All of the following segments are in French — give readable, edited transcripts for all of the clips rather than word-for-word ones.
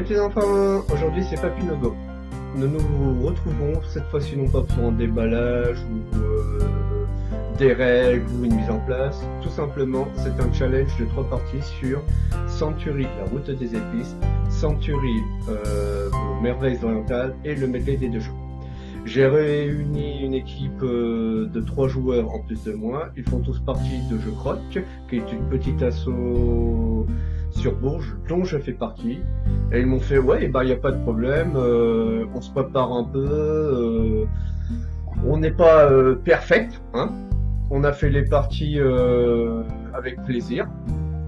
petits enfants, aujourd'hui c'est Papy Nogo. Nous nous retrouvons cette fois-ci non pas pour un déballage ou des règles ou une mise en place. Tout simplement, c'est un challenge de 3 parties sur Century, la route des épices, Century, merveilles orientales et le medley des 2 jeux. J'ai réuni une équipe de 3 joueurs en plus de moi. Ils font tous partie de Jeux Croc, qui est une petite asso sur Bourges, dont je fais partie. Et ils m'ont fait, ouais, bah, y a pas de problème, on se prépare un peu, on n'est pas perfect, hein. On a fait les parties avec plaisir.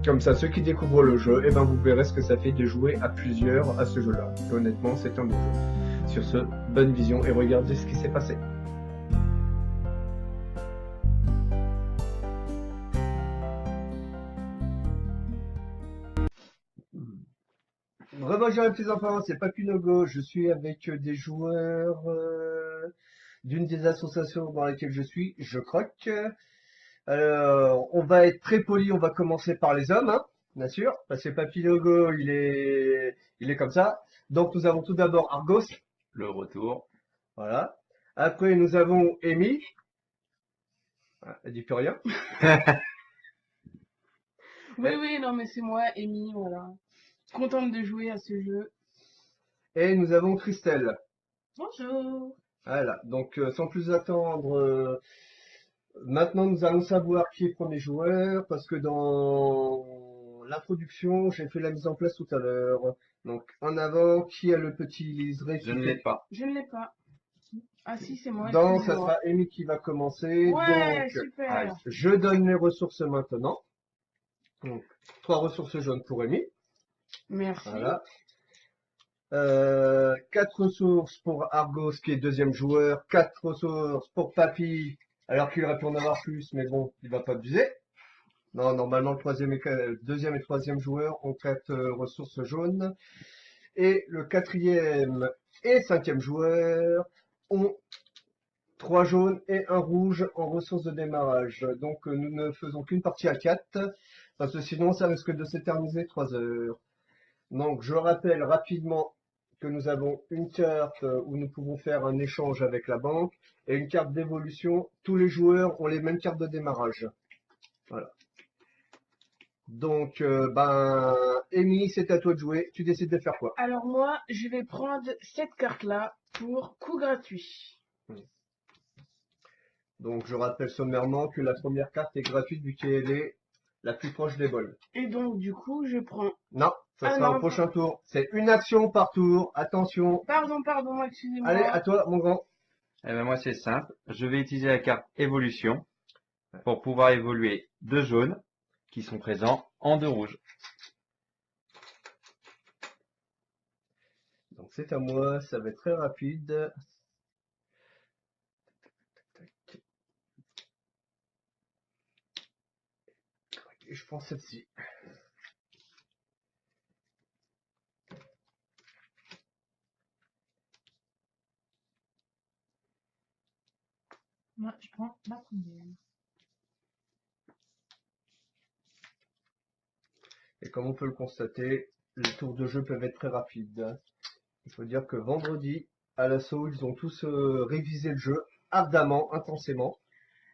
Comme ça, ceux qui découvrent le jeu, et ben, vous verrez ce que ça fait de jouer à plusieurs à ce jeu-là. Et honnêtement, c'est un bon jeu. Sur ce, bonne vision et regardez ce qui s'est passé. Rebonjour les petits enfants, c'est Papy Nogo. Je suis avec des joueurs d'une des associations dans lesquelles je suis, Je Croque. Alors, on va être très poli, on va commencer par les hommes, hein, bien sûr, parce que Papy Nogo, il est comme ça. Donc nous avons tout d'abord Argos, Le retour. voilà. Après nous avons Amy, ah, elle dit plus rien. Oui, non, mais c'est moi, Amy, voilà. Contente de jouer à ce jeu. Et nous avons Christelle. Bonjour. Voilà, donc sans plus attendre, maintenant nous allons savoir qui est premier joueur, parce que dans l'introduction, j'ai fait la mise en place tout à l'heure. Donc en avant, qui a le petit liseré Je qui ne fait... l'ai pas. Je ne l'ai pas. Ah si, c'est moi, Donc ça excusez-moi. sera Amy qui va commencer. Ouais, Donc super. je donne les ressources maintenant. Donc 3 ressources jaunes pour Amy. Merci. Voilà. 4 ressources pour Argos qui est deuxième joueur, 4 ressources pour Papy, alors qu'il aurait pu en avoir plus, mais bon, il va pas abuser. Non, normalement deuxième et troisième joueur ont 4 ressources jaunes. Et le quatrième et cinquième joueur ont 3 jaunes et un rouge en ressources de démarrage. Donc nous ne faisons qu'une partie à 4, parce que sinon ça risque de s'éterniser 3 heures. Donc, je rappelle rapidement que nous avons une carte où nous pouvons faire un échange avec la banque et une carte d'évolution. Tous les joueurs ont les mêmes cartes de démarrage. Voilà. Donc, Amy, c'est à toi de jouer. Tu décides de faire quoi? Alors moi, je vais prendre cette carte-là pour coup gratuit. Donc, je rappelle sommairement que la première carte est gratuite vu qu'elle est la plus proche des bols. Et donc, du coup, je prends... Non, ça Ah sera au non, prochain tour. C'est une action par tour. Attention. pardon, Allez, à excusez-moi. toi, mon grand. Eh ben moi c'est simple. Je vais utiliser la carte évolution pour pouvoir évoluer 2 jaunes qui sont présents en 2 rouges. Donc, c'est à moi. Ça va être très rapide. Et je prends celle-ci. Moi, je prends la première. Et comme on peut le constater, les tours de jeu peuvent être très rapides. Il faut dire que vendredi, à l'assaut, ils ont tous révisé le jeu ardemment, intensément.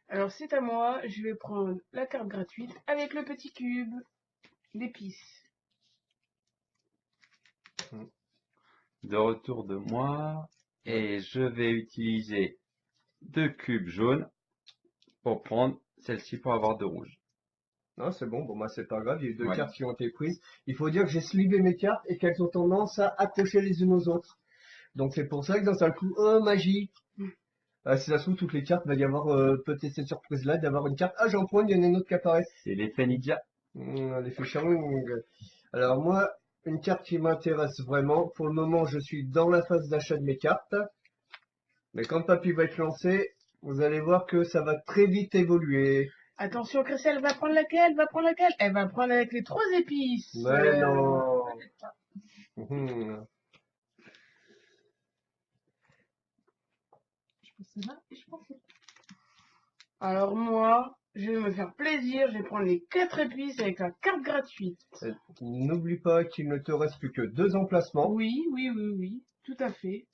Alors c'est à moi, je vais prendre la carte gratuite avec le petit cube d'épices. De retour de moi. Et je vais utiliser 2 cubes jaunes pour prendre celle-ci pour avoir 2 rouges. Non, c'est bon, bon, moi c'est pas grave, il y a eu 2 Ouais. cartes qui ont été prises. Il faut dire que j'ai slibé mes cartes et qu'elles ont tendance à accrocher les unes aux autres. Donc c'est pour ça que d'un seul coup, oh magie! Si ça se trouve, toutes les cartes, va y avoir peut-être cette surprise-là d'avoir une carte. Ah, j'en prends une, il y en a une autre qui apparaît. C'est l'effet ninja. L'effet Sherwing. Alors moi, une carte qui m'intéresse vraiment, pour le moment je suis dans la phase d'achat de mes cartes, mais quand Papy va être lancé, vous allez voir que ça va très vite évoluer. Attention, Christelle va prendre laquelle? Va prendre laquelle? Elle va prendre avec les 3 épices. Mais non. Mhm. Je pense que c'est là et je pense que... Alors moi, je vais me faire plaisir, je vais prendre les 4 épices avec la carte gratuite. N'oublie pas qu'il ne te reste plus que 2 emplacements. Oui, oui, oui, oui, tout à fait.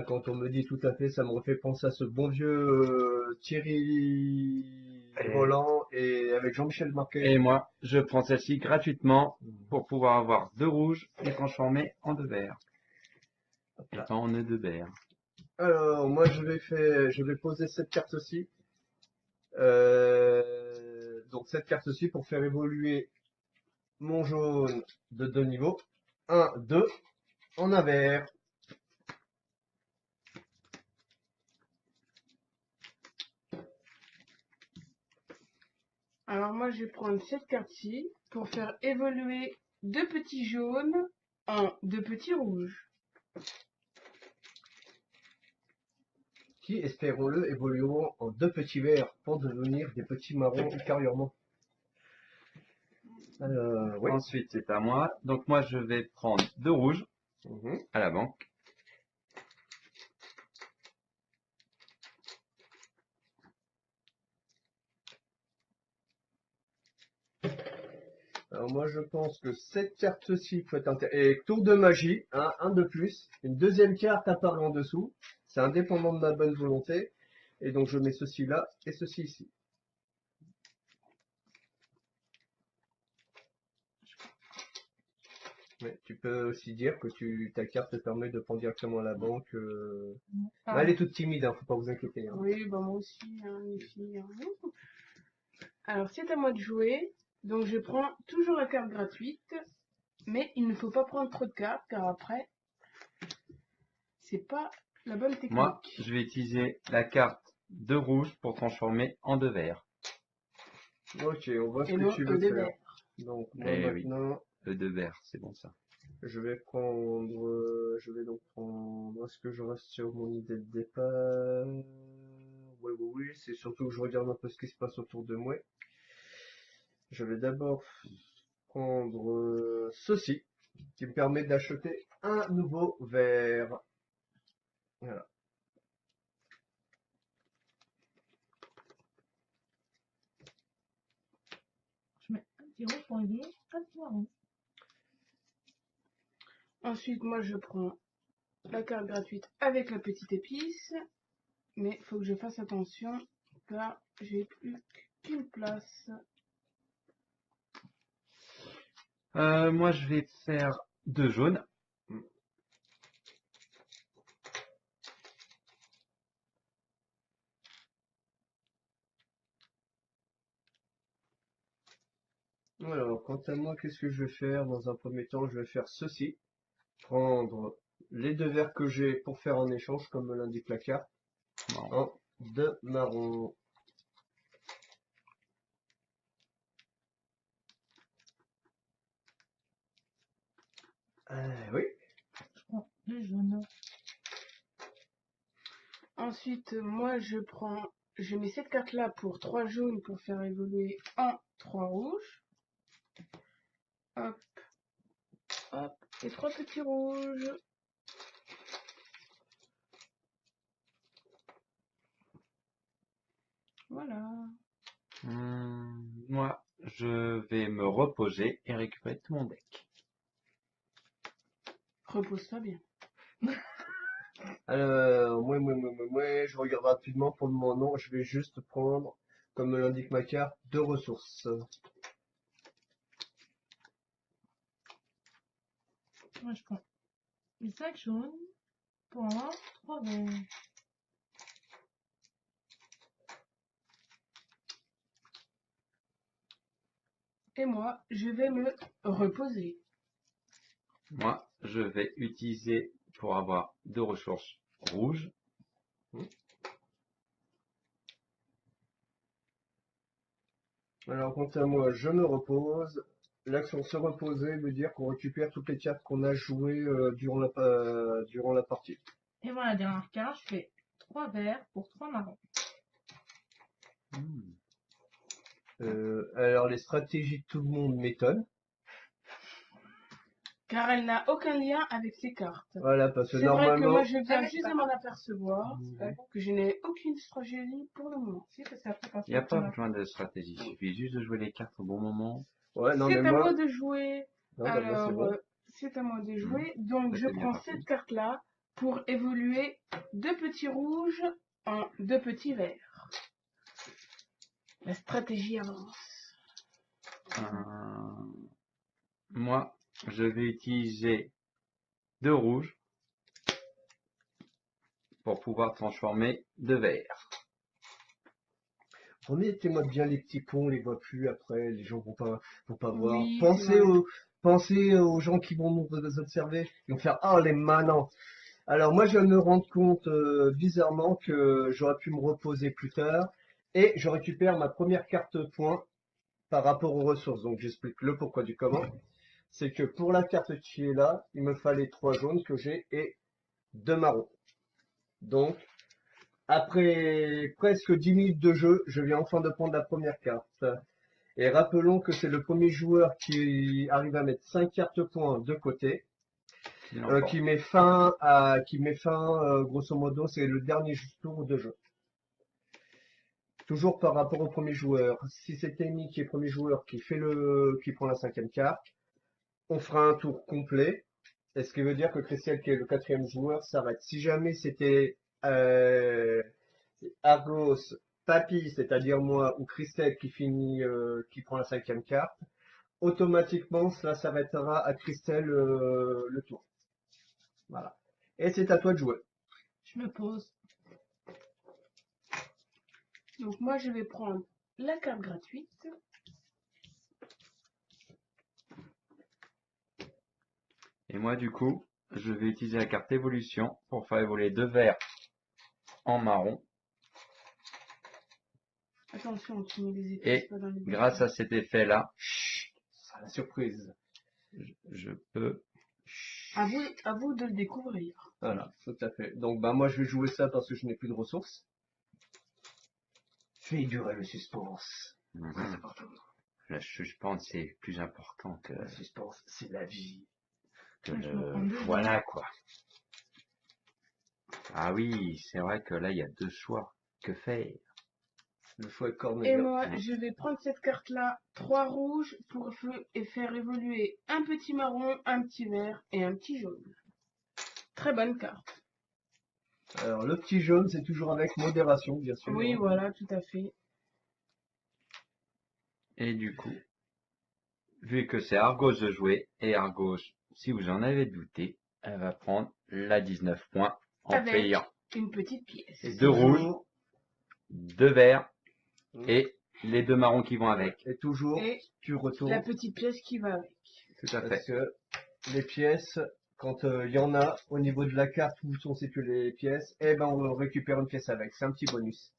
Quand on me dit tout à fait, ça me refait penser à ce bon vieux Thierry Roland et avec Jean-Michel Marquet. Et moi, je prends celle-ci gratuitement pour pouvoir avoir 2 rouges et transformer en 2 verts. Et pas en nœud de verre. Alors, moi, je vais poser cette carte-ci. Donc, cette carte-ci pour faire évoluer mon jaune de 2 niveaux. 1, 2, en un vert. Alors moi, je vais prendre cette carte-ci pour faire évoluer 2 petits jaunes en 2 petits rouges. Qui, espérons-le, évolueront en 2 petits verts pour devenir des petits marrons ultérieurement. Oui. Ensuite, c'est à moi. Donc moi, je vais prendre 2 rouges à la banque. Alors moi je pense que cette carte-ci peut être intéressante. Et tour de magie, hein, un de plus. Une deuxième carte apparaît en dessous. C'est indépendant de ma bonne volonté. Et donc je mets ceci là et ceci ici. Mais tu peux aussi dire que ta carte te permet de prendre directement à la banque. Ah. Mais elle est toute timide, hein, faut pas vous inquiéter. Hein. Oui, bah moi aussi, hein, les filles. Hein. Alors c'est à moi de jouer. Donc je prends toujours la carte gratuite. Mais il ne faut pas prendre trop de cartes car après, c'est pas la bonne technique. Moi, je vais utiliser la carte de rouge pour transformer en 2 verts. Ok, on voit ce Et que non, tu veux de faire. vert. Donc moi Eh oui, maintenant, le 2 verts, c'est bon ça. je vais prendre, je vais donc prendre, est-ce que je reste sur mon idée de départ? Oui, oui, oui, c'est surtout que je regarde un peu ce qui se passe autour de moi. Je vais d'abord prendre ceci, qui me permet d'acheter un nouveau verre. Voilà. Je mets un petit rouge pour aider, un petit marron. Ensuite, moi je prends la carte gratuite avec la petite épice. Mais il faut que je fasse attention car j'ai plus qu'une place. Moi, je vais faire 2 jaunes. Alors, quant à moi, qu'est-ce que je vais faire? Dans un premier temps, je vais faire ceci. Prendre les 2 verres que j'ai pour faire un échange, comme me l'indique la carte, en 2 marrons. Oui. Je prends le jaune. Ensuite, moi je mets cette carte là pour 3 jaunes pour faire évoluer en 3 rouges. Hop, hop, et 3 petits rouges. Voilà. Moi, je vais me reposer et récupérer tout mon deck. Repose-toi bien. Alors, je regarde rapidement pour le moment, non, je vais juste prendre, comme me l'indique ma carte, 2 ressources. Moi, je prends les 5 jaunes pour avoir 3 verts. Et moi, je vais me reposer. Moi, je vais utiliser pour avoir 2 ressources rouges. Alors, quant à moi, je me repose. L'action se reposer veut dire qu'on récupère toutes les cartes qu'on a jouées durant la partie. Et voilà, la dernière carte, je fais 3 verts pour 3 marrons. Alors, les stratégies de tout le monde m'étonnent. car elle n'a aucun lien avec ces cartes. Voilà, parce que C'est vrai que normalement... moi je viens mais juste c'est de m'en apercevoir Mhm. que je n'ai aucune stratégie pour le moment. Si, parce qu'après, quand Il n'y a tu pas t'en as- besoin de stratégie. Il suffit juste de jouer les cartes au bon moment. Ouais, non, mais C'est à moi moi... de jouer. Non, bah, moi, c'est Alors, bon. c'est à moi de Mhm. jouer. Donc Ça, je c'est bien prends parti. cette carte-là pour évoluer 2 petits rouges en 2 petits verts. La stratégie avance. Moi, je vais utiliser 2 rouges pour pouvoir transformer 2 verts. Remettez-moi bien les petits ponts, on les voit plus après, les gens vont pas voir. Oui, c'est vrai. Pensez aux gens qui vont nous observer. Ils vont faire, ah, les manants. Alors moi, je viens de me rendre compte bizarrement que j'aurais pu me reposer plus tard et je récupère ma première carte point par rapport aux ressources. Donc j'explique le pourquoi du comment. C'est que pour la carte qui est là, il me fallait 3 jaunes que j'ai et 2 marrons. Donc après presque 10 minutes de jeu, je viens enfin de prendre la première carte. Et rappelons que c'est le premier joueur qui arrive à mettre 5 cartes points de côté. Qui l'emporte. Qui met fin, grosso modo, c'est le dernier tour de jeu. Toujours par rapport au premier joueur. Si c'est Amy qui est premier joueur qui prend la 5e carte, on fera un tour complet. Et ce qui veut dire que Christelle, qui est le 4e joueur, s'arrête. Si jamais c'était Argos, Papy, c'est-à-dire moi, ou Christelle qui prend la 5e carte, automatiquement, cela s'arrêtera à Christelle le tour. Voilà. Et c'est à toi de jouer. Je me pose. Donc moi je vais prendre la carte gratuite. Et moi, du coup, je vais utiliser la carte évolution pour faire évoluer 2 verts en marron. Attention, tu mets les épices Et pas dans les grâce à cet effet-là, C'est la surprise. je peux... À vous de le découvrir. Voilà, tout à fait. Donc, bah, moi, je vais jouer ça parce que je n'ai plus de ressources. Fais durer le suspense. Très important. Le suspense, c'est plus important que, Le suspense, c'est la vie. que Je me prends 2 Voilà, quoi. Ah oui, c'est vrai que là, il y a 2 choix. Que faire? Le choix est Et cornélien. moi, je vais prendre cette carte-là, 3 rouges, pour faire évoluer un petit marron, un petit vert et un petit jaune. Très bonne carte. Alors, le petit jaune, c'est toujours avec modération, bien sûr. Oui, hein. voilà, tout à fait. Et du coup, vu que c'est Argos de jouer, et Argos, si vous en avez douté, elle va prendre la 19 points en Avec payant une petite pièce. Et 2 rouges, toujours, 2 verts Mm. et les 2 marrons qui vont avec. et toujours, Et tu retournes. la petite pièce qui va avec. Tout à fait. Parce que les pièces, quand il y en a au niveau de la carte où sont situées les pièces, eh ben, on récupère une pièce avec. C'est un petit bonus.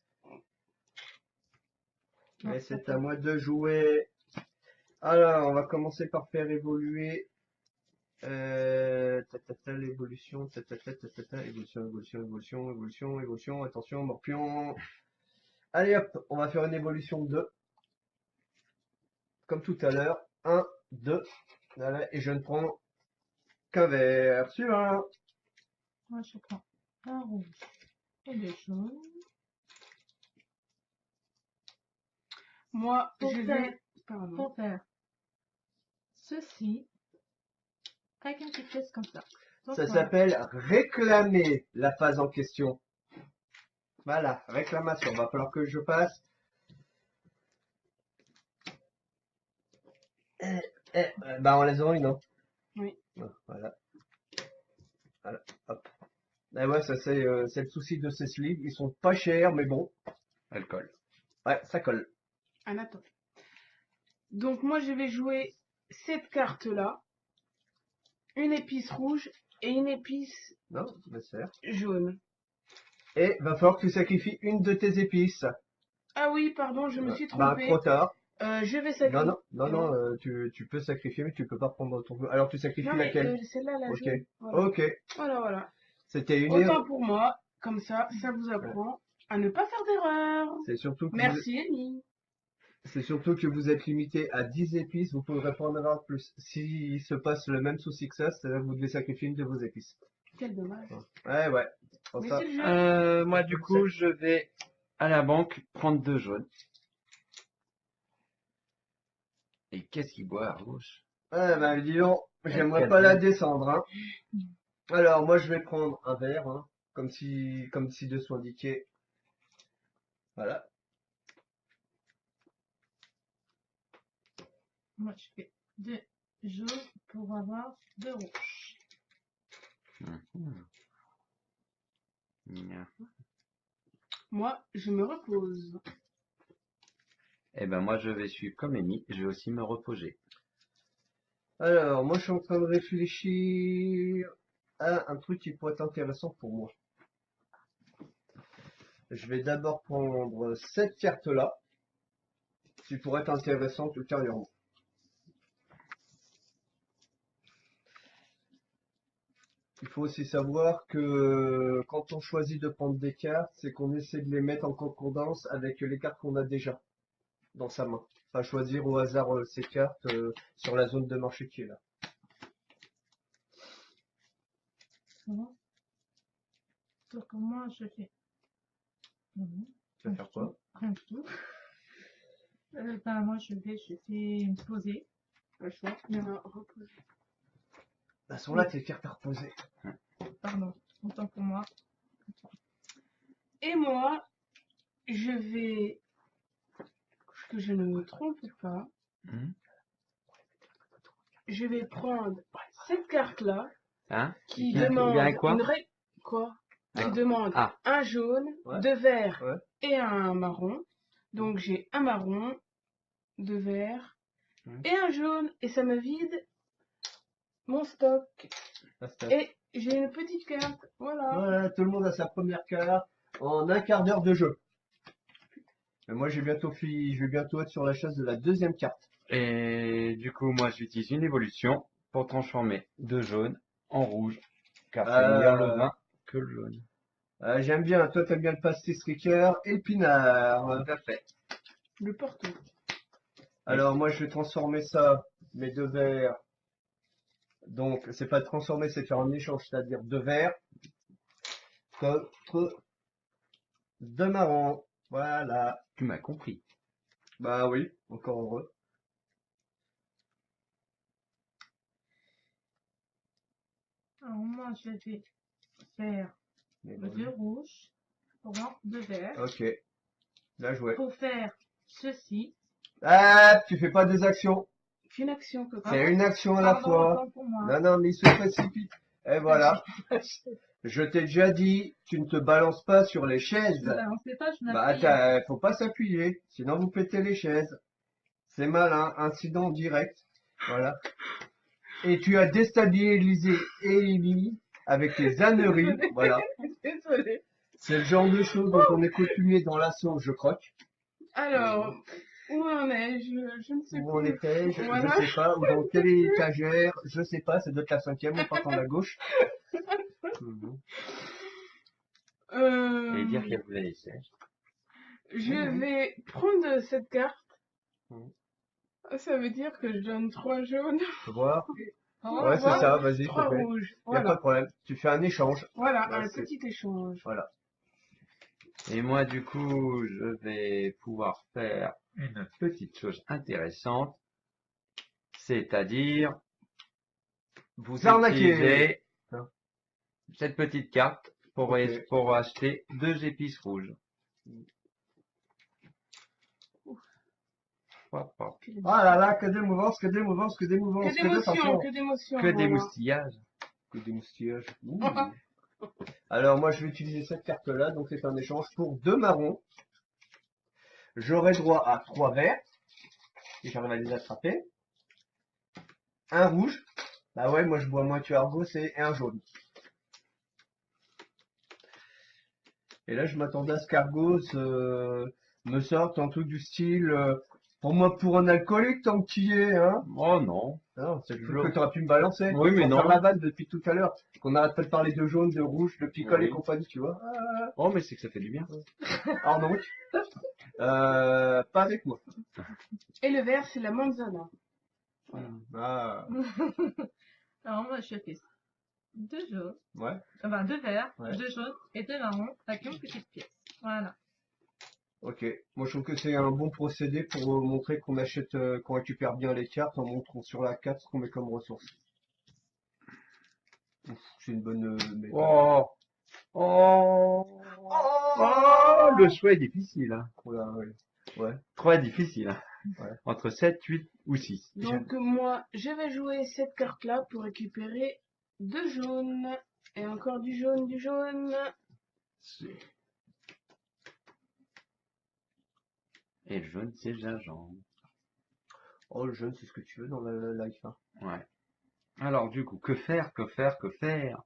Non, Et c'est attends. à moi de jouer. Alors, on va commencer par faire évoluer l'évolution, évolution, attention, morpion. Allez hop, on va faire une évolution de 2. Comme tout à l'heure. 1, 2. Voilà, et je ne prends qu'un vert. Suivant. Moi, je prends un rouge et 2 jaunes. Moi, Pour je faire- vais... Pardon. Pour faire ceci avec une petite pièce comme ça. Donc, Ça voilà. s'appelle réclamer la phase en question. Voilà, réclamation. Va falloir que je passe. Bah, on les a une, hein. Oui. Voilà. Voilà, hop. Et ouais, ça c'est le souci de ces sleeves. Ils sont pas chers, mais bon. Elle colle. Ouais, ça colle. Attends. Donc moi, je vais jouer cette carte-là. Une épice rouge et une épice Non, laisse faire. jaune. Et va falloir que tu sacrifies une de tes épices. Ah oui, pardon, je me suis Bah, trompée. trop tard. Je vais Non, sacrifier. non, tu peux sacrifier, mais tu peux pas prendre ton jeu. Alors tu sacrifies Non, mais laquelle? celle-là, la Ok. jaune. Voilà. Ok. Voilà. C'était une Autant erreur. pour moi, comme ça vous apprend à ne pas faire d'erreur. C'est surtout que Merci, Annie. C'est surtout que vous êtes limité à 10 épices, vous pourrez pas en avoir plus. S'il se passe le même souci que ça, c'est-à-dire que vous devez sacrifier une de vos épices. Quel dommage. Ouais. Pour Mais ça, c'est le jeu. Moi, du coup, je vais à la banque prendre 2 jaunes. Et qu'est-ce qu'il boit à gauche? ouais, bah, dis donc, j'aimerais Quel pas la bien. descendre, hein. Alors, moi, je vais prendre un verre, hein, comme si dessous indiqué. Voilà. Moi, je fais 2 jaunes pour avoir 2 rouges. Mhm. Bien. Moi, je me repose. Eh ben, moi, je vais suivre comme Amy. Je vais aussi me reposer. Alors, moi, je suis en train de réfléchir à un truc qui pourrait être intéressant pour moi. Je vais d'abord prendre cette carte-là, qui pourrait être intéressante ultérieurement. Il faut aussi savoir que quand on choisit de prendre des cartes, c'est qu'on essaie de les mettre en concordance avec les cartes qu'on a déjà dans sa main. Pas choisir au hasard ces cartes sur la zone de marché qui est là. Ça va? Donc, moi, je fais. Mhm. Tu vas faire quoi? Rien du tout. Ben, moi, je fais une posée. Pas le choix. Je me repose. Elles sont là tes cartes à reposer. Pardon, autant pour moi. Et moi, je vais, que je ne me trompe pas, Mhm. je vais prendre cette carte-là Hein? qui Qui demande vient quoi? Quoi? Ah. Qui demande Ah. un jaune, Ouais. 2 verts Ouais. et un marron. Donc j'ai un marron, 2 verts et un jaune. Et ça me vide mon stock. Et j'ai une petite carte. Voilà. Voilà, tout le monde a sa première carte en un quart d'heure de jeu. Et moi, je vais bientôt être sur la chasse de la deuxième carte. Et du coup, moi, j'utilise une évolution pour transformer 2 jaunes en rouge. Car c'est Euh, meilleur le vin que le jaune. J'aime bien, toi t'aimes bien le pastis Ricoeur et le pinard. Tout à fait. Le Porto. Alors moi je vais transformer ça, mes 2 verres. Donc c'est pas transformer, c'est faire un échange, c'est-à-dire 2 verres contre 2 marrons. Voilà. Tu m'as compris. Bah oui, encore heureux. Alors, moi, je vais faire Mais le bon. 2 rouges pour avoir 2 verts. Ok, bien joué. Pour faire ceci. Ah, tu fais pas des actions. Qu'une action, Coco. C'est une action à la Pardon, fois. autant pour moi. Non, non, mais il se précipite. Et voilà. Je t'ai déjà dit, tu ne te balances pas sur les chaises. Ben, on sait pas, je Bah, m'appuie. attends, faut pas s'appuyer, sinon vous pétez les chaises. C'est malin, incident direct. Voilà. Et tu as déstabilisé Amy avec tes âneries. Voilà. Désolée. C'est le genre de choses dont on est coutumier dans l'assaut, je croque. Alors, où en ai-je? Je ne sais Où on plus. était, Voilà. je sais pas. Ou dans quelle étagère, je sais pas. C'est de la 5e, on part en la gauche. Mhm. Et dire qu'elle voulait les sièges. Je vais prendre cette carte. Mhm. Ça veut dire que je donne 3 jaunes. Tu voir. Oh, Ouais, c'est voilà. ça, vas-y, s'il te 3 plaît. rouges. Y a pas de Voilà. problème. Tu fais un échange. Voilà, Bah, un c'est- petit échange. Voilà. Et moi, du coup, je vais pouvoir faire une petite chose intéressante. C'est-à-dire, vous Arnaquer. utilisez Hein. cette petite carte pour, Ok. pour acheter 2 épices rouges. Hop, hop. Ah là là, que d'émouvance, que d'émouvance, que d'émouvance. Que d'émotion, attention. que d'émotion. Que des voilà. moustillages. Que des moustillages. Ouh. Alors moi je vais utiliser cette carte là, donc c'est un échange pour 2 marrons. J'aurai droit à 3 verts, si j'arrive à les attraper. Un rouge. Bah ouais, moi je bois moins que Argos et un jaune. Et là je m'attendais à ce qu'Argos me sorte un truc du style pour moi pour un alcoolique tant que tu y es, hein. Oh non. Non, c'est le truc Je- que tu aurais pu me balancer. Oui, mais Pour non. faire la vanne depuis tout à l'heure. Qu'on arrête pas de parler de jaune, de rouge, de picole Oui. et compagnie, tu vois. Oh, mais c'est que ça fait du bien. Alors donc, Pas avec moi. Et le vert, c'est la manzana. Ah, Alors moi, je fais 2 jaunes, ouais, enfin 2 verts, Ouais. 2 jaunes et 2 marrons avec une petite pièce. Voilà. ok. Moi, je trouve que c'est un bon procédé pour montrer qu'on achète, qu'on récupère bien les cartes en montrant sur la carte ce qu'on met comme ressources. Ouf, c'est une bonne méthode. Oh, oh, oh, le choix est difficile, hein. Voilà, ouais. Très difficile, hein. Ouais. Entre 7, 8 ou 6. Donc moi, je vais jouer cette carte-là pour récupérer 2 jaunes. Et encore du jaune, du jaune. Et le jaune, c'est gingembre. Oh, le jeune, c'est ce que tu veux dans la life, hein. Ouais. Alors, du coup, que faire, que faire, que faire?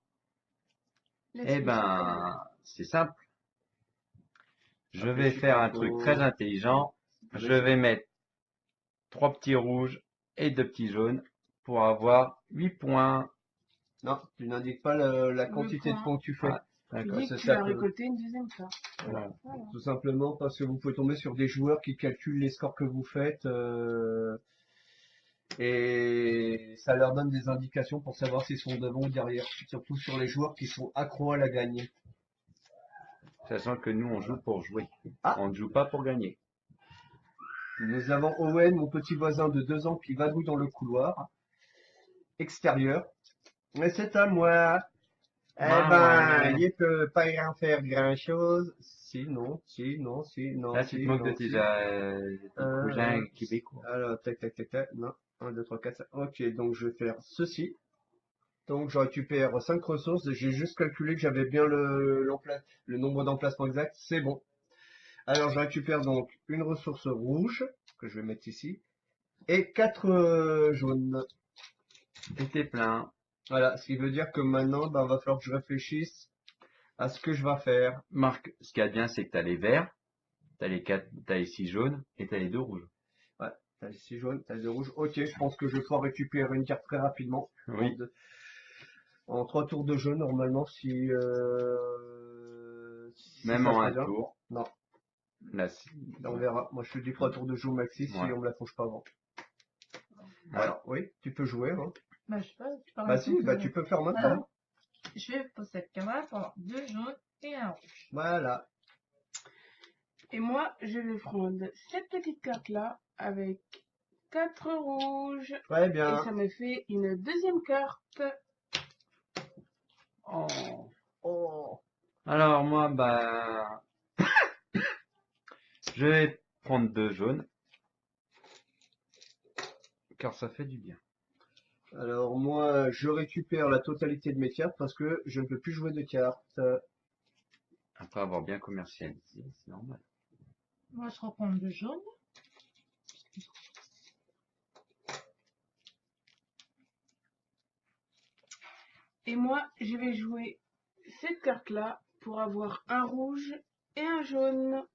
Eh Laisse-le ben, c'est simple. Je vais Réfléchis faire pas un truc trop. très intelligent. Je vais mettre 3 petits rouges et 2 petits jaunes pour avoir 8 points. Non, tu n'indiques pas la quantité de points. points que tu fais. Ouais, Tu d'accord. dis que C'est tu ça as que- récolté une deuxième carte. Voilà. Voilà. Tout simplement parce que vous pouvez tomber sur des joueurs qui calculent les scores que vous faites et ça leur donne des indications pour savoir s'ils sont devant ou derrière. Surtout sur les joueurs qui sont accros à la gagne. Sachant que nous, on joue pour jouer. Ah. On ne joue pas pour gagner. Nous avons Owen, mon petit voisin de 2 ans, qui vadrouille dans le couloir extérieur. Mais c'est à moi. Eh Ouais, ben, ouais. il peut pas y en faire grand chose. Si, non, si, non, si, non, Là, tu si, te moques de non, tes, si. tes cousins québécois. Alors, tac, tac, tac, tac. Non. 1, 2, 3, 4, 5. Ok, donc je vais faire ceci. Donc je récupère 5 ressources. J'ai juste calculé que j'avais bien le nombre d'emplacements exact. C'est bon. Alors je récupère donc une ressource rouge, que je vais mettre ici, et 4 jaunes. Et t'es plein. Voilà, ce qui veut dire que maintenant, bah, va falloir que je réfléchisse à ce que je vais faire. Marc, ce qu'il y a de bien, c'est que t'as les verts, t'as les 6 jaunes et t'as les 2 rouges. Ouais, t'as les 6 jaunes, t'as les 2 rouges. Ok, je pense que je vais pouvoir récupérer une carte très rapidement. Oui. En 3 tours de jeu, normalement, si Même ça en se un passe bien. tour. Non, Là, on verra. Moi, je te dis 3 tours de jeu maxi si Ouais. on me la fauche pas avant. Ouais. Alors, oui, tu peux jouer, hein. Bah, je sais pas, tu parles Bah si, bah tu peux faire maintenant. Alors, je vais poser cette caméra pour avoir 2 jaunes et un rouge. Voilà. Et moi, je vais prendre cette petite carte-là avec 4 rouges. Très Et bien. ça me fait une deuxième carte. Oh. Oh. Alors, moi, bah, je vais prendre 2 jaunes. Car ça fait du bien. Alors moi, je récupère la totalité de mes cartes parce que je ne peux plus jouer de cartes. Après avoir bien commercialisé, c'est normal. Moi, je reprends 2 jaunes. Et moi, je vais jouer cette carte-là pour avoir un rouge et un jaune.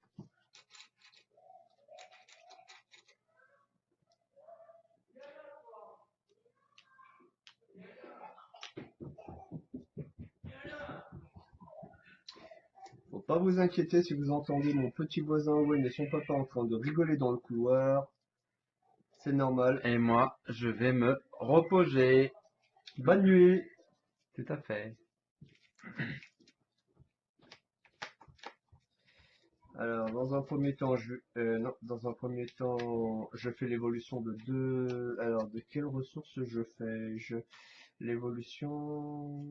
Faut pas vous inquiéter si vous entendez mon petit voisin Owen et son papa en train de rigoler dans le couloir. C'est normal. Et moi, je vais me reposer. Bonne nuit. Tout à fait. Alors, dans un premier temps, dans un premier temps, je fais l'évolution de 2. Alors, de quelles ressources je fais? L'évolution.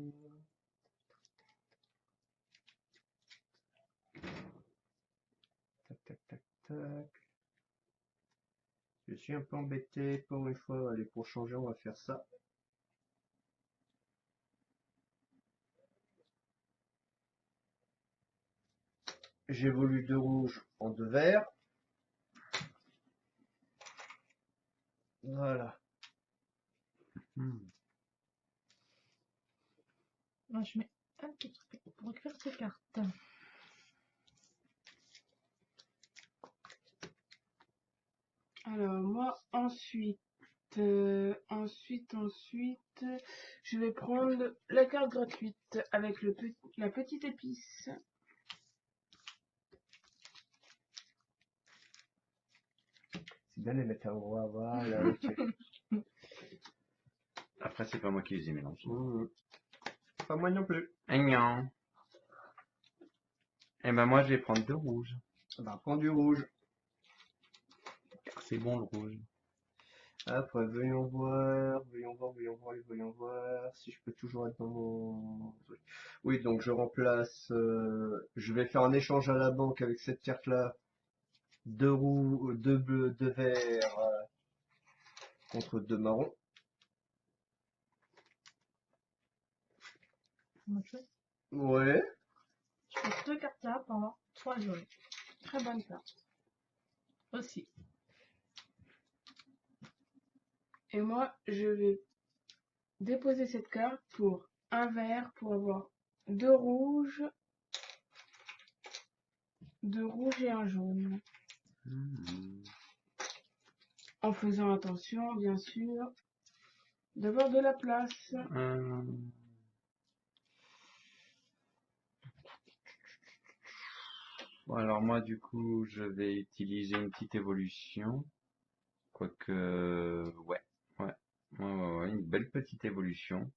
Tac, tac, tac, tac. Je suis un peu embêté pour une fois. Allez, pour changer, on va faire ça. J'évolue 2 rouges en 2 verts. Voilà. Hmm. Moi, je mets un petit truc pour récupérer ces cartes. Alors moi, ensuite, je vais prendre la carte gratuite avec la petite épice. C'est bien les mettre à l'endroit, voilà, ok. Après, c'est pas moi qui les ai mélangés. Pas moi non plus. Ah non. Eh ben, moi, je vais prendre 2 rouges. Bah, prends du rouge. Car c'est bon, le rouge. Après, voyons voir si je peux toujours être dans mon truc. Oui, donc je remplace, je vais faire un échange à la banque avec cette carte-là. 2 bleus, 2 verts contre 2 marrons. Ok. Ouais. Je fais 2 cartes là pour avoir 3 jaunes. Très bonne carte. Aussi. Et moi, je vais déposer cette carte pour un vert pour avoir 2 rouges, 2 rouges et un jaune. Hmm. En faisant attention, bien sûr, d'avoir de la place. Euh, Bon, alors moi, du coup, je vais utiliser une petite évolution. Quoique, ouais, une belle petite évolution.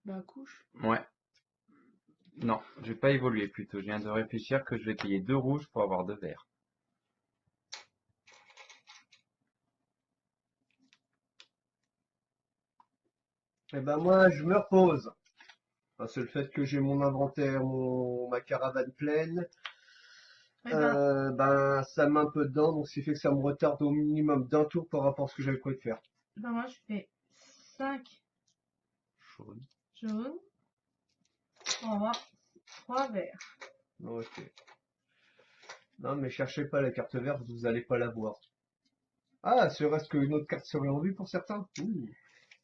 Bah, couche. Ouais, non, je vais pas évoluer plutôt. Je viens de réfléchir que je vais payer 2 rouges pour avoir 2 verts. Et ben moi, je me repose. Parce que le fait que j'ai mon inventaire, ma caravane pleine, Eh ben, ben ça met un peu dedans, donc ce qui fait que ça me retarde au minimum d'un tour par rapport à ce que j'avais prévu de faire. moi, je fais 5 Jaune. jaunes pour avoir 3 verts. Ok. Non, mais cherchez pas la carte verte, vous allez pas la voir. Ah, serait-ce qu'une autre carte serait en vue pour certains? Ouh,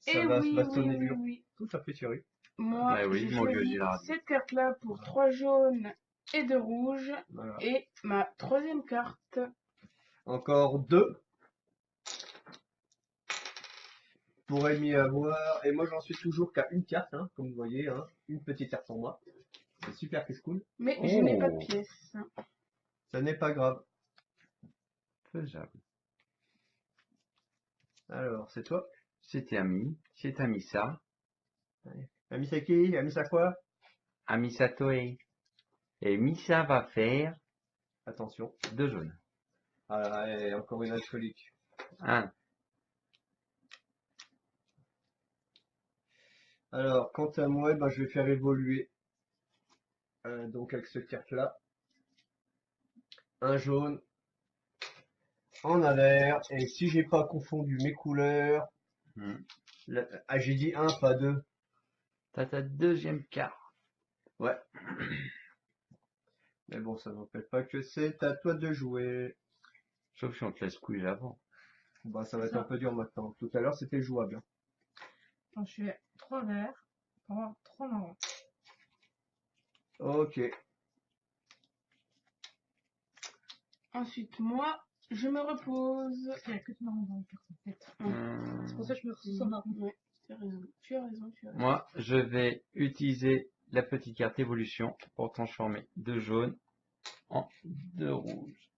ça Et va se oui, oui, bastonner oui, dur. oui. Tout à fait, Thierry. Moi, Ouais, oui, j'ai mon vieux choisi Girardi. cette carte-là pour 3 jaunes et 2 rouges. Voilà. Et ma troisième carte, Encore 2 pourrait m'y avoir. Et moi, j'en suis toujours qu'à une carte, hein, comme vous voyez, hein. Une petite carte pour moi. C'est super qu'est-ce cool. mais je n'ai pas de Oh, pièces. Ça n'est pas grave. faisable. Alors, c'est toi. C'était Ami, c'est Amissa, Amisaki, Amisa quoi? Amissa Toei. Et Missa va faire Attention. 2 jaunes. Ah, et encore une alcoolique. 1, Alors, quant à moi, ben, je vais faire évoluer. Donc, avec cette carte-là. Un jaune en alerte. Et si j'ai pas confondu mes couleurs, ah, j'ai dit un, pas deux. t'as ta deuxième carte. Ouais. Mais bon, ça n'empêche pas que c'est à toi de jouer. Sauf si on te laisse couiller avant. Bah, ça va C'est être un ça. peu dur maintenant. Tout à l'heure, c'était jouable. Donc, je fais 3 verts pour avoir 3 marrons. Ok. Ensuite, moi, je me repose. Il n'y a que de marrons dans les cartes, en fait. Euh, C'est pour ça que je me repose en marron. Ouais, tu as raison. Tu as raison, tu as raison. Moi, je vais utiliser la petite carte évolution pour transformer 2 jaunes en 2 rouges.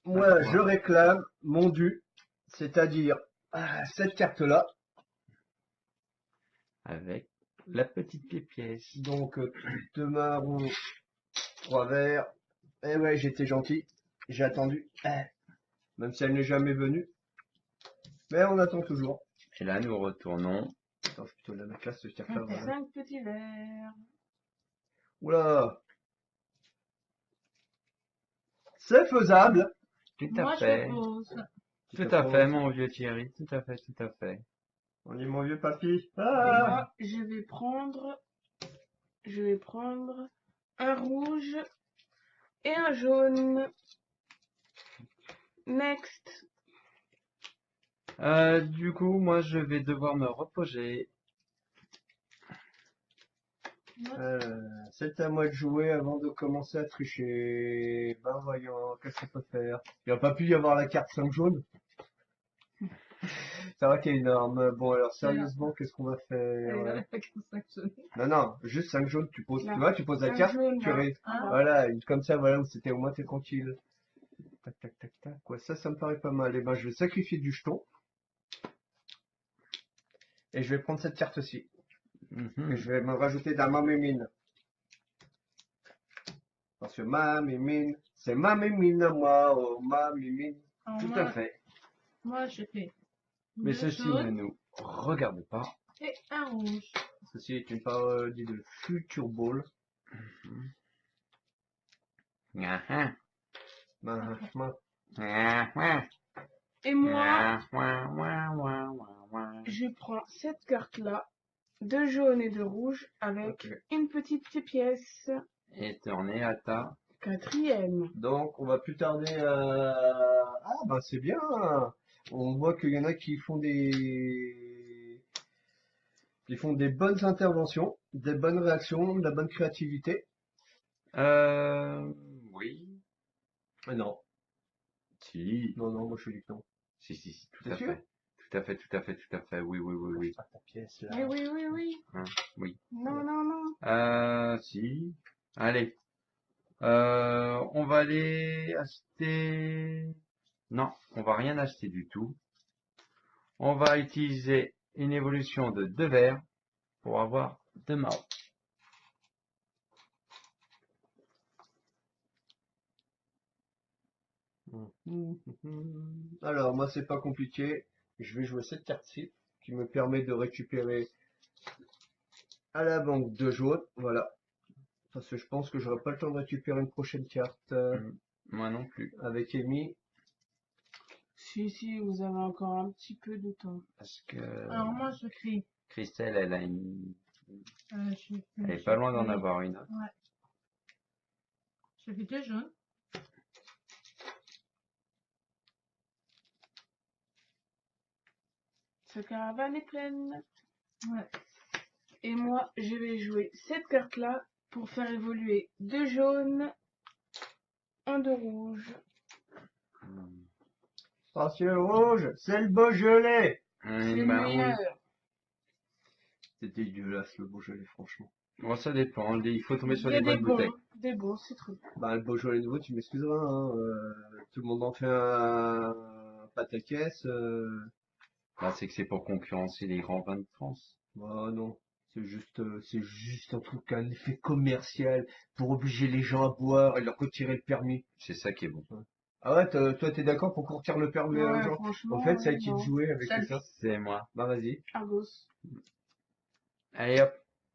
Moi, Ah, je ouais. réclame mon dû. C'est-à-dire cette carte-là. Avec la petite pièce. Donc, 2 marrons, 3 verts. Eh ouais, j'étais gentil. J'ai attendu. Même si elle n'est jamais venue. Mais on attend toujours. Et là, nous retournons. Attends, je vais plutôt la mettre là, cette carte-là. Ok. Voilà. 5 petits verres. Oula. C'est faisable. Tout Moi, à je fait. repose. Tout à fait, mon vieux Thierry. Tout à fait, tout à fait. On est mon vieux papy. Et Ah. moi, je vais prendre un rouge et un jaune. Next. Du coup, moi, je vais devoir me reposer. C'est à moi de jouer avant de commencer à tricher. Ben voyons, qu'est-ce qu'on peut faire? Il n'y a pas pu y avoir la carte 5 jaune? Ça va qu'il y a une arme. Bon, alors C'est là. sérieusement, qu'est-ce qu'on va Elle est faire? là avec 5 jaunes. Non, non, juste 5 jaunes, tu poses. Là. Tu vois, tu poses la Un carte, jaune, tu là. ré... Ah. Voilà, une comme ça, voilà, où c'était au moins t'es tranquille. Tac, tac, tac, tac. Quoi, ça me paraît pas mal. Et ben, je vais sacrifier du jeton. Et je vais prendre cette carte aussi. Et je vais me rajouter d'un Mamimine. Parce que Mamimine, c'est Mamimine à moi, oh Mamimine. Alors, Tout moi, à fait. moi, j'ai fait Mais 2 ceci ne jaunes nous regarde pas. et un rouge. Ceci est une parodie de Future Ball. Ah, ah. Ma- ma- Ah, ah. Et moi, Ah, ouah, ouah, ouah, ouah, ouah. je prends cette carte-là, 2 jaunes et 2 rouges, avec Ok. une petite pièce. Et t'en es à ta... 4e. Donc, on va plus tarder à... Ah, bah c'est bien. On voit qu'il y en a qui font des bonnes interventions, des bonnes réactions, de la bonne créativité. Oui. Mais non, Si. non, non, moi je dis que non. Si, si, si, tout T'es à sûr? fait. Tout à fait, tout à fait, tout à fait. Oui, oui, oui, oui. Ah, ta pièce là. Oui, oui, oui, oui. Hein, oui. Non, non, non. Si. Allez. On va aller acheter... Non, on va rien acheter du tout. On va utiliser une évolution de 2 verts pour avoir 2 marrons. Alors, moi c'est pas compliqué. Je vais jouer cette carte-ci qui me permet de récupérer à la banque 2 jaunes. Voilà. Parce que je pense que j'aurai pas le temps de récupérer une prochaine carte Moi non plus. avec Amy. Si, si, vous avez encore un petit peu de temps. Parce que Alors, moi, je fais. Christelle, elle a une... Elle est Je pas loin d'en fais- avoir une autre. Ouais. Je fais 2 jaunes. Sa caravane est pleine. Ouais. Et moi, je vais jouer cette carte-là pour faire évoluer 2 jaunes, un de rouge. Parce que rouge, c'est le Beaujolais. C'est le Bah oui. meilleur. C'est dégueulasse le Beaujolais, franchement. Bon, ça dépend. Il faut tomber sur Il y a les des bonnes bons, bouteilles. des bons, c'est trop bien. Bah, le Beaujolais nouveau, tu m'excuseras, hein, tout le monde en fait un pataquès. Bah, c'est que c'est pour concurrencer les grands vins de France. Bah non, c'est juste un truc, un effet commercial pour obliger les gens à boire et leur retirer le permis. C'est ça qui est bon. Ah ouais, toi t'es d'accord pour qu'on retire le permis aux Ouais, gens? franchement, En fait, c'est à ouais, qui de non. jouer avec Ça, ça? C'est moi. Bah vas-y. Argos. Allez hop.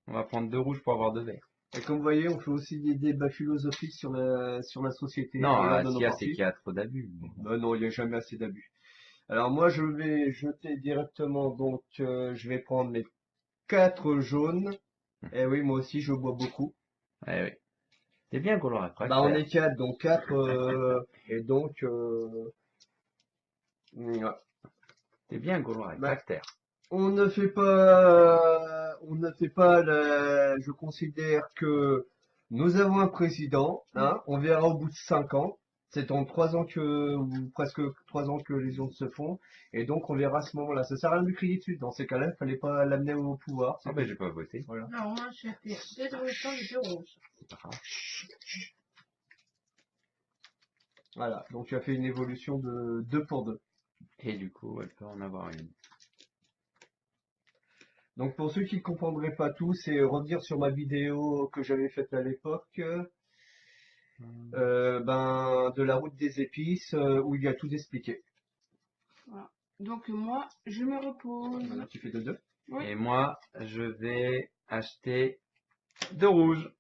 On va prendre 2 rouges pour avoir 2 verts. Et comme vous voyez, on fait aussi des débats philosophiques sur la société Non, à l'heure ce de nos qu'il y a, c'est partis. qu'il y a trop d'abus. Bah non, il n'y a jamais assez d'abus. Alors moi, je vais jeter directement, donc je vais prendre les 4 jaunes. Eh oui, moi aussi, je bois beaucoup. Eh oui. C'est bien qu'on l'aura Bah on est 4, donc 4, et donc... ouais. C'est bien qu'on l'aura Bah, caractère. on ne fait pas, je considère que nous avons un président, hein, on verra au bout de 5 ans. C'est en 3 ans ou presque 3 ans que les urnes se font, et donc on verra à ce moment-là. Ça sert à rien de lui crier dessus. Dans ces cas-là, il fallait pas l'amener au pouvoir. Ah ben, j'ai pas voté. Voilà. Alors, moi, je fais 2 évolutions de 2 rouges. C'est pas grave. Voilà. Donc tu as fait une évolution de 2 pour 2. Et du coup, elle peut en avoir une. Donc pour ceux qui ne comprendraient pas tout, c'est revenir sur ma vidéo que j'avais faite à l'époque. De la route des épices où il y a tout expliqué. Voilà. Donc moi, je me repose. Voilà, tu fais de 2. Oui. Et moi, je vais acheter 2 rouges.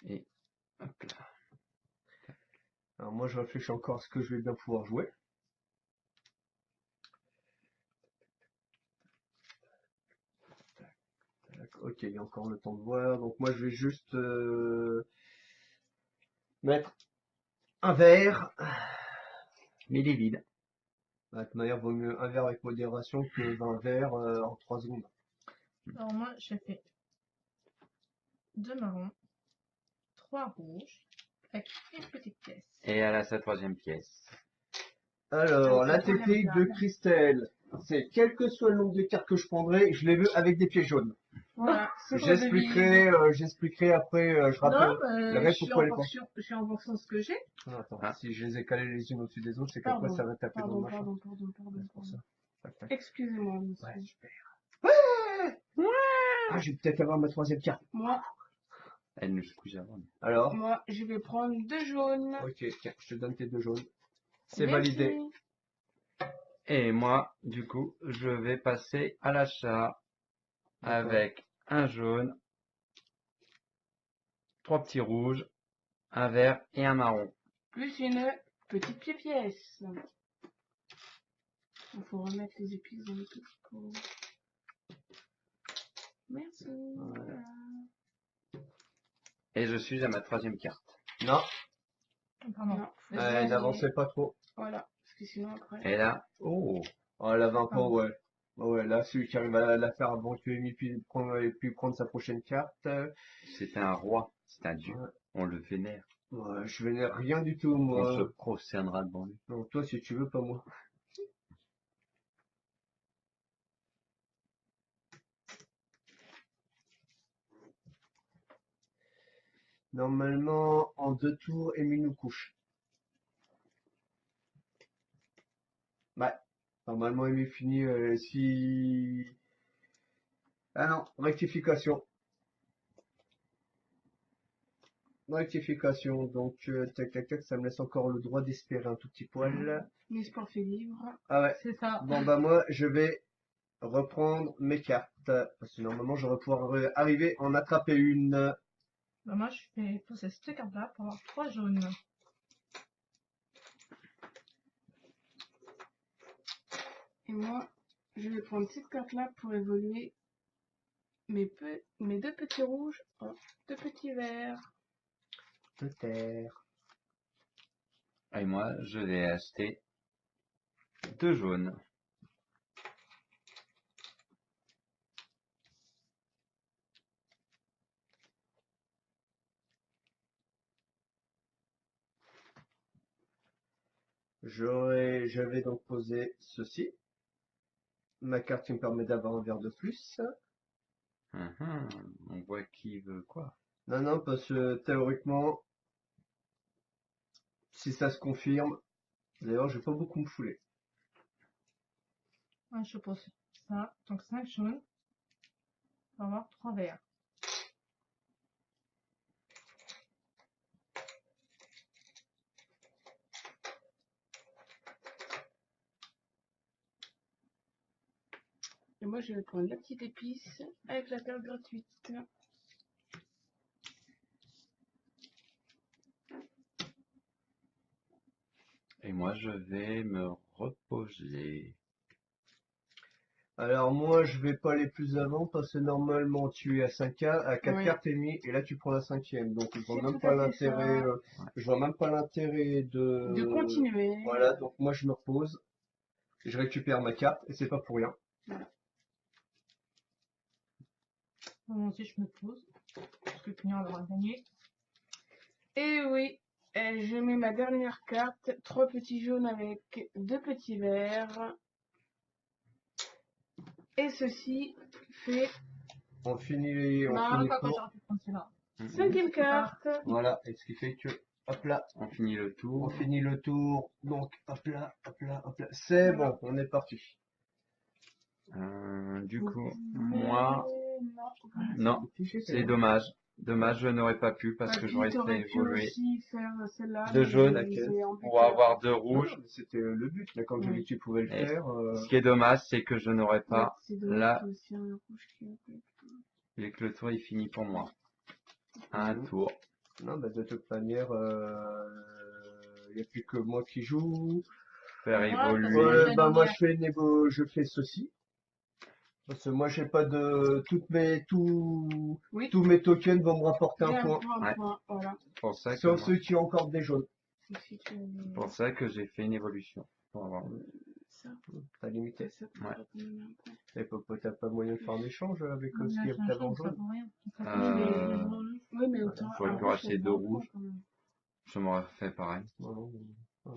Et hop là. Alors moi je réfléchis encore à ce que je vais bien pouvoir jouer. Ok, il y a encore le temps de voir. Donc moi je vais juste mettre un verre. Mais il est vide. De toute manière, vaut mieux un verre avec modération que 20 verres en 3 secondes. Alors, moi, j'ai fait 2 marrons, 3 rouges avec une petite pièce. Et elle a sa troisième pièce. Alors, Avec la la première technique de carte. Christelle, c'est quel que soit le nombre de cartes que je prendrai, je les veux avec des pièces jaunes. Voilà. c'est pour J'expliquerai après, je Non, rappellerai je suis pourquoi en les prends. fonction, je suis en fonction de ce que j'ai. Ah, attends, Ah. si je les ai calées les unes au-dessus des autres, c'est qu'après Pardon. ça va taper dans le machin. Pardon. C'est pour ça. Tac, tac. Excusez-moi, monsieur. Ouais, super. Ouais! Ah, je vais peut-être avoir ma troisième carte. Elle ne joue plus jamais. Alors? Moi, je vais prendre 2 jaunes. Ok, tiens, je te donne tes 2 jaunes. C'est Merci. validé. Et moi, du coup, je vais passer à l'achat D'accord. avec un jaune, 3 petits rouges, un vert et un marron. Plus une petite pièce. Il faut remettre les épices dans le pot. Merci. Voilà. Et je suis à ma troisième carte. Non, Pardon. Non, faut se n'avancez varier. pas trop. Voilà, parce que sinon après. Et là, oh, Oh, elle avait un peu, Pardon. ouais. Ouais, là, celui qui arrive à la faire avant que Amy puisse prendre sa prochaine carte. c'était un roi, c'est un dieu. Ouais. On le vénère. Ouais, je vénère rien du tout, On se moi. prosternera devant lui. Non, toi, si tu veux, pas moi. Normalement, en 2 tours, Amy nous couche. Ouais. Normalement, Amy finit si... Ah non, rectification. Rectification, donc tac tac tac, ça me laisse encore le droit d'espérer un tout petit poil. L'espoir fait vivre. Ah ouais, C'est ça. bon bah moi je vais reprendre mes cartes, parce que normalement j'aurais pouvoir arriver en attraper une. Bah, moi, je fais pousser cette carte-là pour avoir 3 jaunes. Et moi, je vais prendre cette carte-là pour évoluer mes 2 petits rouges en 2 petits verts. De terre. Et moi, je vais acheter 2 jaunes. Je vais donc poser ceci. Ma carte qui me permet d'avoir un verre de plus. On voit qui veut quoi. Non, non, parce que théoriquement, si ça se confirme, d'ailleurs je vais pas beaucoup me fouler. Ouais, je pose ça. Donc 5 jaunes pour avoir 3 verts. Et moi, je vais prendre la petite épice avec la carte gratuite. Et moi, je vais me reposer. Alors moi je vais pas aller plus avant parce que normalement tu es à 4 Oui. cartes et demie et là tu prends la cinquième. Donc je vois C'est même tout pas à fait l'intérêt ça. je vois même pas l'intérêt De continuer. voilà, donc moi je me repose, je récupère ma carte et c'est pas pour rien. Moi aussi, je me pose. Parce que Pignon aura gagné. Et oui, je mets ma dernière carte, 3 petits jaunes avec 2 petits verts. Et ceci fait On finit Non, le quoi, tour. j'aurais pu prendre celle-là. 5e carte. Voilà, et ce qui fait que hop là, On finit le on tour. finit le tour. Donc hop là, hop là, hop là. C'est bon, on est parti. Du coup, Mais moi, non. non, c'est dommage. Dommage, je n'aurais pas pu parce que j'aurais T'aurais fait pu évoluer aussi faire celle-là. 2 mais jaunes c'est embêtant. pour avoir 2 Non, rouges. mais c'était le but, mais comme j'ai Oui. dit que tu pouvais le Et faire. Ce qui est dommage, c'est que je n'aurais Ouais, pas c'est dommage, là t'as aussi un rouge qui et que le tour est fini pour moi. Un tour. Non, bah de toute manière, il n'y a plus que moi qui joue. Faire Ouais, évoluer. Ouais, bah moi je fais ceci. Parce que moi j'ai pas de Oui. tous mes tokens vont me rapporter un J'ai point. un Ouais. point, voilà. C'est pour ça que, Sauf moi- ceux qui ont encore des jaunes. Si tu c'est pour ça que j'ai fait une évolution. Pour avoir- ça, T'as limité. ça peut Ouais. pas te donner un point. Et t'as pas moyen de faire un échange avec ce Là, qu'il y j'ai a un d'avant jaune, ça jaune. vaut rien. Euh, Oui, mais autant. J'aurais pu après, je racheter fais 2 un point rouges. quand même. Ça m'aurait fait pareil. Non, non,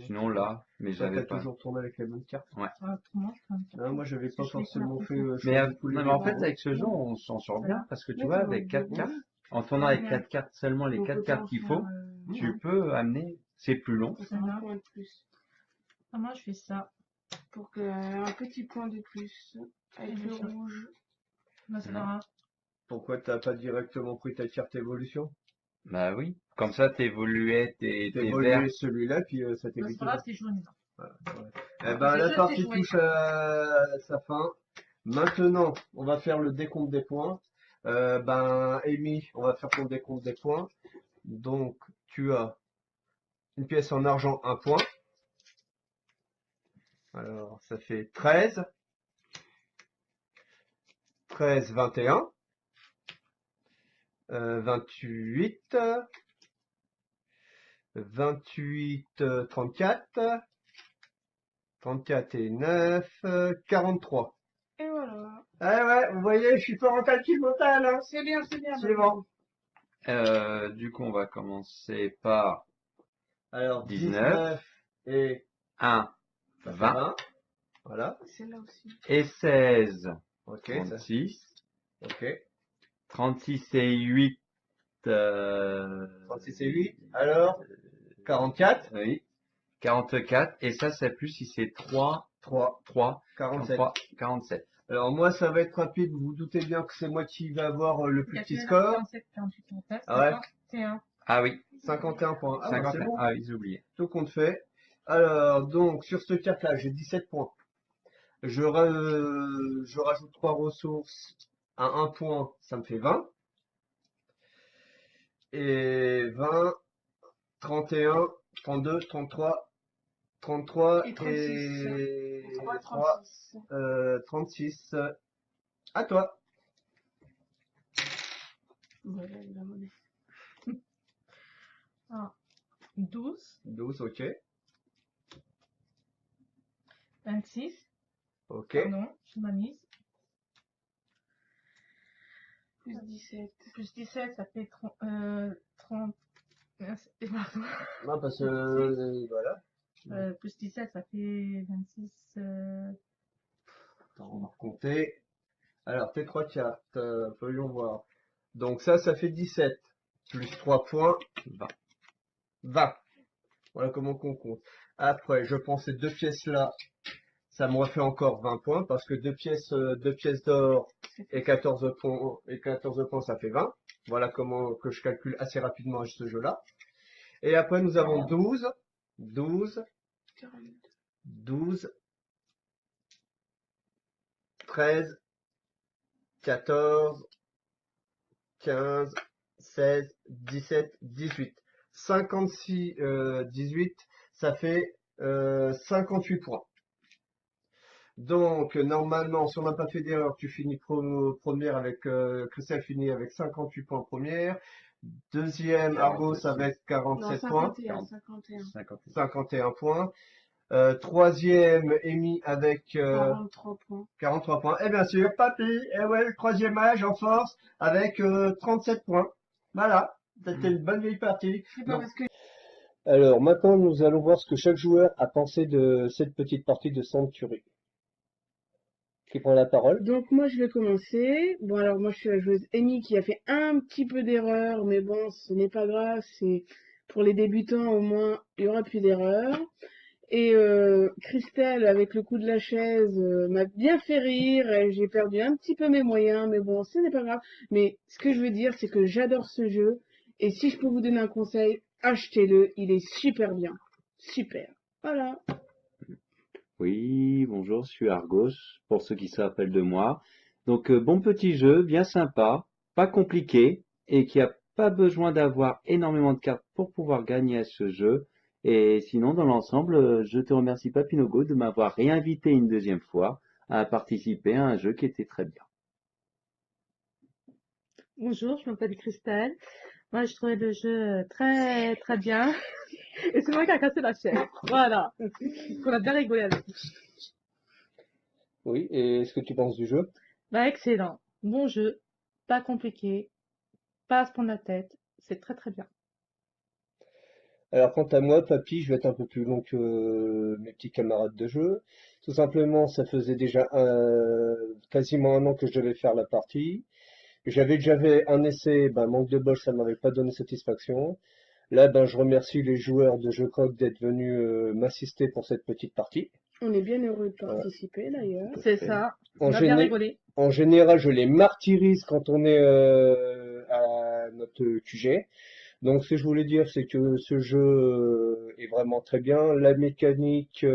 Sinon là, mais toi, j'avais t'as pas. toujours tourné avec les bonnes cartes. Autrement, je prends une carte. Non, moi, j'avais pas Je fais forcément carte fait aussi. choix de tous les Non, mais en fait, numéros. avec ce jeu, on s'en sort bien parce que tu vois, avec 4 cartes, en tournant avec 4 cartes, seulement les 4 cartes qu'il faut, tu peux amener, c'est plus long. Ça fait un point de plus. Ah, moi, je fais ça. Pour que un petit point de plus avec Et le je- rouge. Bah, c'est Non. pas grave. Pourquoi t'as pas directement pris ta carte évolution? Bah oui. Comme ça, t'évoluais tes verts. T'évoluais celui-là, puis ça Bah, t'évite. c'est pas grave, c'est jaune. Eh ben, la Ça, partie c'est joué. touche à sa fin. Maintenant, on va faire le décompte des points. Amy, on va faire ton décompte des points. Donc, tu as une pièce en argent, 1 point. Alors, ça fait 13. 13, 21. 28. 28, 34. 34 et 9. 43. Et voilà. Ah ouais, vous voyez, je suis fort en calcul mental, hein. C'est bien, c'est bien. C'est bon. Du coup, on va commencer par Alors, 19. 19 et 1, ça fait 20. 20. Voilà. C'est là aussi. Et 16, Ok, ça. 36. Ok. 36 et 8, 36 et 8. Alors, 44. oui. 44. Et ça, c'est plus si c'est 3, 3. 3, 47. 43, 47. Alors, moi, ça va être rapide. Vous vous doutez bien que c'est moi qui vais avoir le plus petit 47, score. 47, 48, 49, Ah ouais. 51. Ah oui, 51 points. Ah, bah, c'est 51. bon. Ah oui, j'ai oublié. Tout compte fait. Alors, donc, sur cette carte-là, j'ai 17 points. Je rajoute 3 ressources à 1 point, ça me fait 20. Et 20, 31, 32, 33, 33 Et 36. et 3, 3, 36. 36. À toi. Voilà, la monnaie. 12, 12, ok. 26. Ok. Pardon, je m'amuse. Plus 17. Plus 17, ça fait 30. Merci, pardon. Non, parce que, voilà. Plus 17, ça fait 26. Attends, on va recompter. Alors, tes 3 cartes, voyons voir. Donc ça fait 17. Plus 3 points, 20. 20. Voilà comment qu'on compte. Après, je prends ces 2 pièces-là. Ça me refait encore 20 points parce que 2 pièces d'or et 14 points, ça fait 20. Voilà comment que je calcule assez rapidement ce jeu-là. Et après, nous avons 12, 12, 12, 13, 14, 15, 16, 17, 18. 56, 18, ça fait 58 points. Donc, normalement, si on n'a pas fait d'erreur, tu finis première avec, Christelle finit avec 58 points première. Deuxième, Argos avec 47 Non, points. 51, 51. 51 points. Troisième, Amy avec 43 points. 43 points. Et bien sûr, Papy, et ouais, le troisième âge en force avec 37 points. Voilà, c'était une bonne vieille partie. C'est pas parce que Alors, maintenant, nous allons voir ce que chaque joueur a pensé de cette petite partie de Century. Qui prend la parole? Donc moi je vais commencer. Bon alors moi je suis la joueuse Amy qui a fait un petit peu d'erreur, mais bon ce n'est pas grave, c'est pour les débutants au moins il y aura plus d'erreur. Et Christelle avec le coup de la chaise m'a bien fait rire et j'ai perdu un petit peu mes moyens, mais bon ce n'est pas grave. Mais ce que je veux dire c'est que j'adore ce jeu et si je peux vous donner un conseil, achetez-le, il est super bien, super. Voilà. Oui, bonjour, je suis Argos, pour ceux qui se rappellent de moi. Donc, bon petit jeu, bien sympa, pas compliqué, et qui a pas besoin d'avoir énormément de cartes pour pouvoir gagner à ce jeu. Et sinon, dans l'ensemble, je te remercie Papinogo de m'avoir réinvité une deuxième fois à participer à un jeu qui était très bien. Bonjour, je m'appelle Christelle. Moi, je trouvais le jeu très, très bien. Et c'est moi qui a cassé la chaise. Voilà. On a bien rigolé avec. Oui, et ce que tu penses du jeu? Bah, excellent. Bon jeu. Pas compliqué. Pas à se prendre la tête. C'est très, très bien. Alors, quant à moi, papy, je vais être un peu plus long que mes petits camarades de jeu. Tout simplement, ça faisait déjà quasiment un an que je devais faire la partie. J'avais déjà fait un essai, ben, manque de bol, ça m'avait pas donné satisfaction. Là, ben, je remercie les joueurs de Jeu Croc d'être venus m'assister pour cette petite partie. On est bien heureux de Voilà. participer d'ailleurs. C'est ça. En, On a bien géné- rigolé. En général, je les martyrise quand on est à notre QG. Donc, ce que je voulais dire, c'est que ce jeu est vraiment très bien. La mécanique,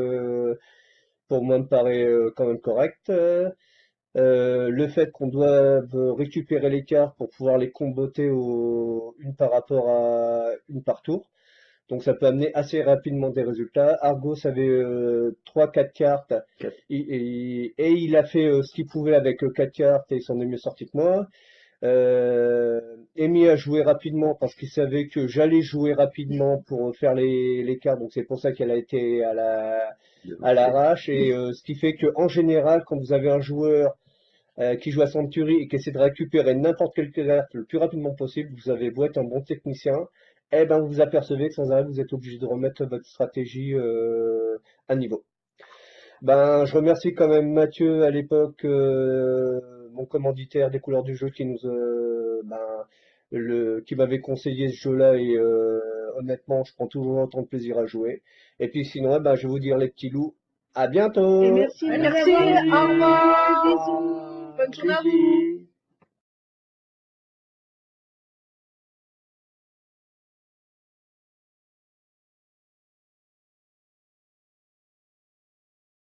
pour moi, me paraît quand même correcte. Le fait qu'on doive récupérer les cartes pour pouvoir les comboter une par rapport à une par tour. Donc, ça peut amener assez rapidement des résultats. Argos avait 3-4 cartes et il a fait ce qu'il pouvait avec 4 cartes et il s'en est mieux sorti que moi. Amy a joué rapidement parce qu'il savait que j'allais jouer rapidement pour faire les cartes, donc c'est pour ça qu'elle a été à l'arrache. Et ce qui fait que en général, quand vous avez un joueur qui joue à Century et qui essaie de récupérer n'importe quelle carte le plus rapidement possible, vous avez beau être un bon technicien, eh ben vous vous apercevez que sans arrêt vous êtes obligé de remettre votre stratégie à niveau. Ben, je remercie quand même Mathieu à l'époque, mon commanditaire des couleurs du jeu qui m'avait conseillé ce jeu-là et honnêtement, je prends toujours autant de plaisir à jouer. Et puis sinon, ben, je vais vous dire les petits loups, à bientôt. Et merci de nous Merci, avoir au vus. revoir. Bisous. Bonne journée à vous. Plaisir.